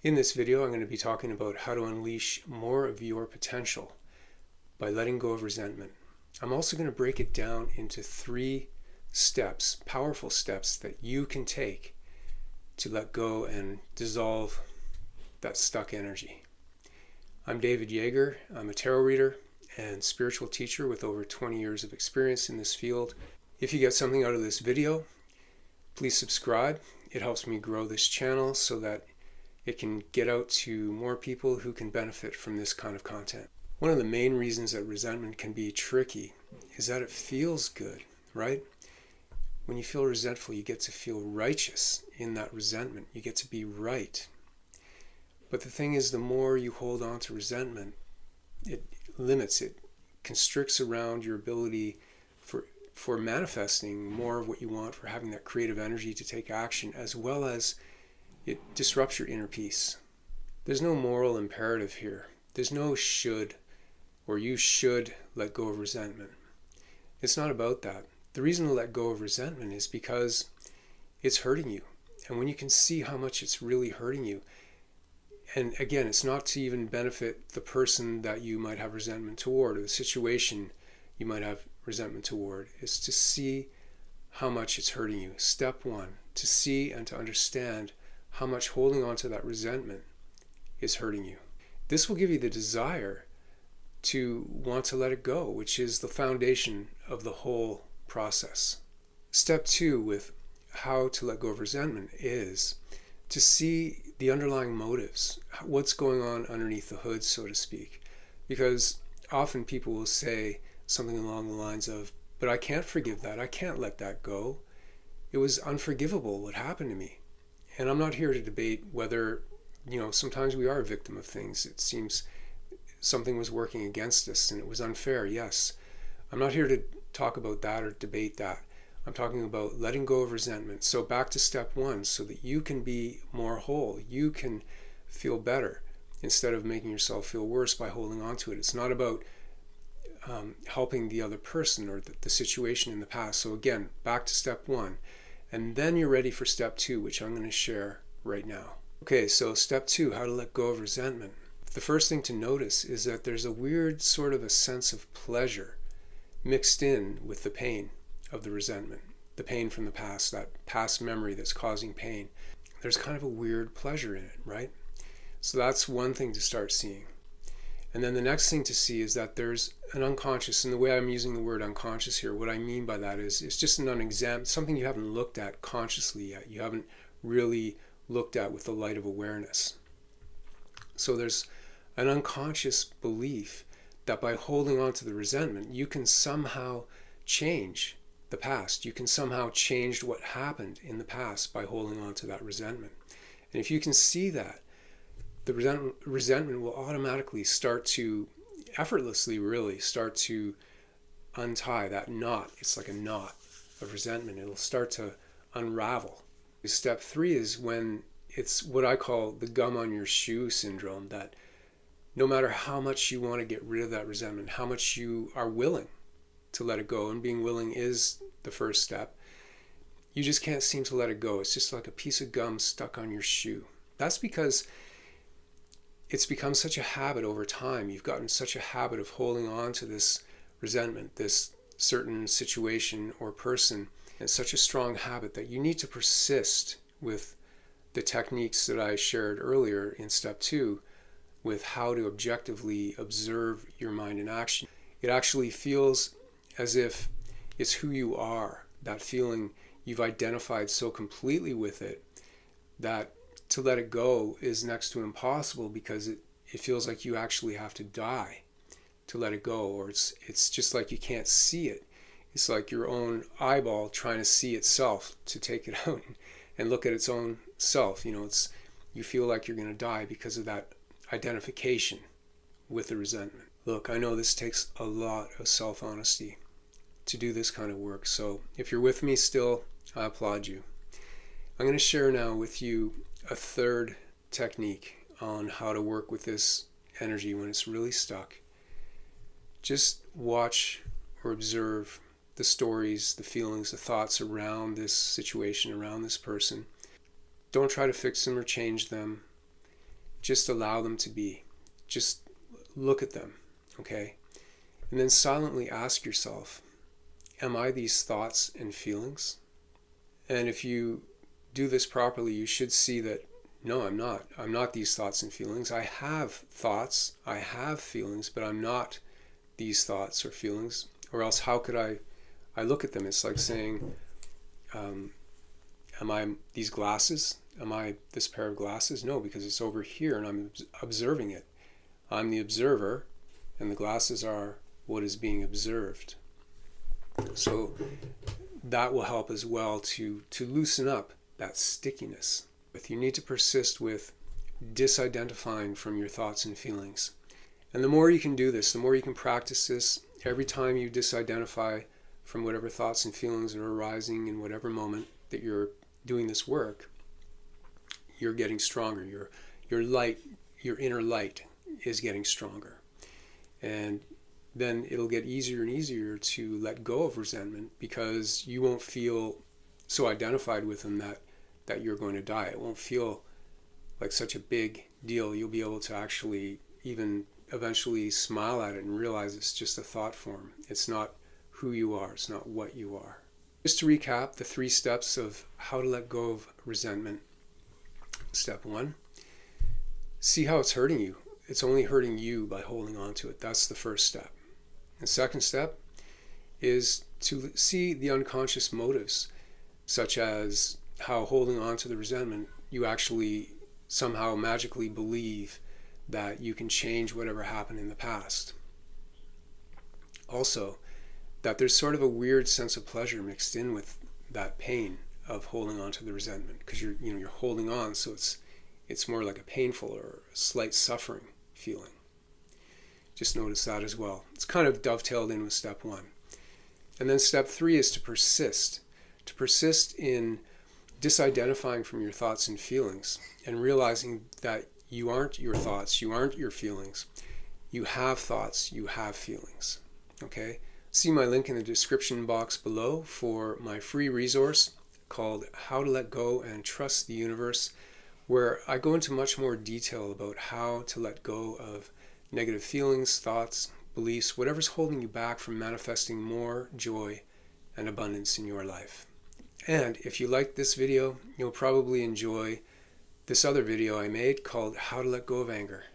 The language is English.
In this video, I'm going to be talking about how to unleash more of your potential by letting go of resentment. I'm also going to break it down into 3 steps, powerful steps that you can take to let go and dissolve that stuck energy. I'm David Yeager. I'm a tarot reader and spiritual teacher with over 20 years of experience in this field. If you get something out of this video, please subscribe. It helps me grow this channel so that it can get out to more people who can benefit from this kind of content. One of the main reasons that resentment can be tricky is that it feels good, right? When you feel resentful, you get to feel righteous in that resentment. You get to be right. But the thing is, the more you hold on to resentment, it limits, it constricts around your ability for manifesting more of what you want, for having that creative energy to take action, as well as it disrupts your inner peace. There's no moral imperative here. There's no should or you should let go of resentment. It's not about that. The reason to let go of resentment is because it's hurting you. And when you can see how much it's really hurting you, and again, it's not to even benefit the person that you might have resentment toward or the situation you might have resentment toward, it's to see how much it's hurting you. Step 1, to see and to understand how much holding on to that resentment is hurting you. This will give you the desire to want to let it go, which is the foundation of the whole process. Step 2 with how to let go of resentment is to see the underlying motives, what's going on underneath the hood, so to speak. Because often people will say something along the lines of, but I can't forgive that, I can't let that go. It was unforgivable what happened to me. And I'm not here to debate whether, sometimes we are a victim of things. It seems something was working against us and it was unfair, yes. I'm not here to talk about that or debate that. I'm talking about letting go of resentment. So back to step 1, so that you can be more whole. You can feel better instead of making yourself feel worse by holding on to it. It's not about helping the other person or the situation in the past. So again, back to step 1. And then you're ready for step 2, which I'm going to share right now. Okay, so step 2, how to let go of resentment. The first thing to notice is that there's a weird sort of a sense of pleasure mixed in with the pain of the resentment, the pain from the past, that past memory that's causing pain. There's kind of a weird pleasure in it, right? So that's one thing to start seeing. And then the next thing to see is that there's an unconscious, and the way I'm using the word unconscious here, what I mean by that is it's just an unexamined, something you haven't looked at consciously yet. You haven't really looked at with the light of awareness. So there's an unconscious belief that by holding on to the resentment, you can somehow change the past. You can somehow change what happened in the past by holding on to that resentment. And if you can see that, the resentment will automatically start to, effortlessly really, start to untie that knot. It's like a knot of resentment. It'll start to unravel. Step 3 is when it's what I call the gum on your shoe syndrome, that no matter how much you want to get rid of that resentment, how much you are willing to let it go, and being willing is the first step, you just can't seem to let it go. It's just like a piece of gum stuck on your shoe. That's because it's become such a habit over time. You've gotten such a habit of holding on to this resentment, this certain situation or person. It's such a strong habit that you need to persist with the techniques that I shared earlier in step 2 with how to objectively observe your mind in action. It actually feels as if it's who you are. That feeling, you've identified so completely with it that to let it go is next to impossible, because it feels like you actually have to die to let it go, or it's just like you can't see it. It's like your own eyeball trying to see itself, to take it out and look at its own self. You feel like you're going to die because of that identification with the resentment. Look, I know this takes a lot of self-honesty to do this kind of work. So if you're with me still, I applaud you. I'm going to share now with you a third technique on how to work with this energy when it's really stuck. Just watch or observe the stories, the feelings, the thoughts around this situation, around this person. Don't try to fix them or change them. just allow them to be. Just look at them, okay? And then silently ask yourself, am I these thoughts and feelings? And if you do this properly, you should see that, no, I'm not. I'm not these thoughts and feelings. I have thoughts, I have feelings, but I'm not these thoughts or feelings. Or else how could I look at them? It's like saying, am I these glasses? Am I this pair of glasses? No, because it's over here and I'm observing it. I'm the observer, and the glasses are what is being observed. So that will help as well to loosen up that stickiness. But you need to persist with disidentifying from your thoughts and feelings. And the more you can do this, the more you can practice this, every time you disidentify from whatever thoughts and feelings are arising in whatever moment that you're doing this work, you're getting stronger. Your light, your inner light is getting stronger. And then it'll get easier and easier to let go of resentment, because you won't feel so identified with them that you're going to die. It won't feel like such a big deal. You'll be able to actually even eventually smile at it and realize it's just a thought form. It's not who you are. It's not what you are. Just to recap the 3 steps of how to let go of resentment. Step 1, see how it's hurting you. It's only hurting you by holding on to it. That's the first step. The second step is to see the unconscious motives, such as how holding on to the resentment, you actually somehow magically believe that you can change whatever happened in the past. Also, that there's sort of a weird sense of pleasure mixed in with that pain of holding on to the resentment, because you're holding on, so it's more like a painful or a slight suffering feeling. Just notice that as well. It's kind of dovetailed in with step 1. And then step 3 is to persist. To persist in disidentifying from your thoughts and feelings and realizing that you aren't your thoughts, you aren't your feelings. You have thoughts, you have feelings. Okay? See my link in the description box below for my free resource called How to Let Go and Trust the Universe, where I go into much more detail about how to let go of negative feelings, thoughts, beliefs, whatever's holding you back from manifesting more joy and abundance in your life. And if you like this video, you'll probably enjoy this other video I made called How to Let Go of Anger.